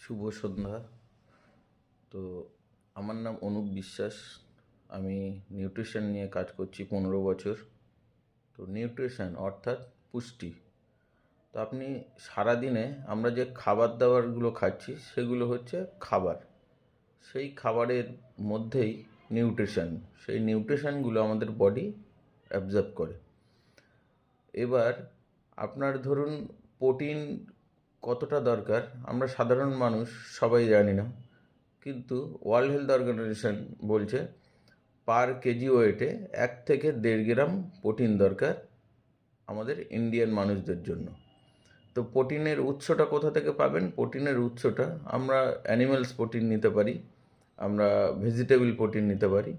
শুভ সন্ধ্যা। তো আমার নাম অনুপ বিশ্বাস। আমি নিউট্রিশন নিয়ে কাজ করছি 15 বছর। তো নিউট্রিশন অর্থাৎ পুষ্টি। তো আপনি সারাদিনে আমরা যে খাবার দাবারগুলো খাচ্ছি সেগুলো হচ্ছে খাবার। সেই খাবারের মধ্যেই নিউট্রিশন, সেই নিউট্রিশনগুলো আমাদের বডি অ্যাবজর্ব করে। এবার আপনার ধরুন প্রোটিন কতটা দরকার আমরা সাধারণ মানুষ সবাই জানি না, কিন্তু ওয়ার্ল্ড হেলথ অর্গানাইজেশন বলছে পার কেজি ওয়েটে 1 থেকে 1.5 গ্রাম প্রোটিন দরকার আমাদের ইন্ডিয়ান মানুষদের জন্য। তো প্রোটিনের উৎসটা কোথা থেকে পাবেন? প্রোটিনের উৎসটা আমরা অ্যানিম্যালস প্রোটিন নিতে পারি, আমরা ভেজিটেবল প্রোটিন নিতে পারি।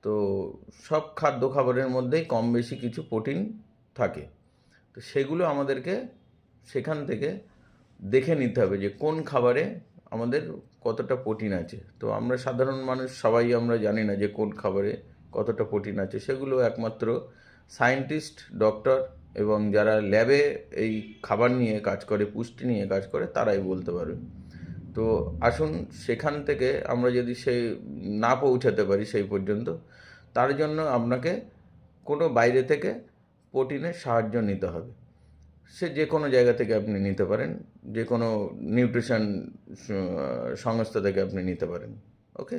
তো সব খাদ্য খাবারের মধ্যেই কম বেশি কিছু প্রোটিন থাকে। তো সেগুলো আমাদেরকে সেখান থেকে দেখে নিতে হবে যে কোন খাবারে আমাদের কতটা প্রোটিন আছে। তো আমরা সাধারণ মানুষ সবাই আমরা জানি না যে কোন খাবারে কতটা প্রোটিন আছে। সেগুলো একমাত্র সায়েন্টিস্ট, ডক্টর এবং যারা ল্যাবে এই খাবার নিয়ে কাজ করে, পুষ্টি নিয়ে কাজ করে, তারাই বলতে পারবে। তো আসুন সেখান থেকে আমরা যদি সেই না পৌঁছাতে পারি সেই পর্যন্ত, তার জন্য আপনাকে কোনো বাইরে থেকে প্রোটিনের সাহায্য নিতে হবে। সে যে কোনো জায়গা থেকে আপনি নিতে পারেন, যে কোনো নিউট্রিশন সংস্থা থেকে আপনি নিতে পারেন। ওকে।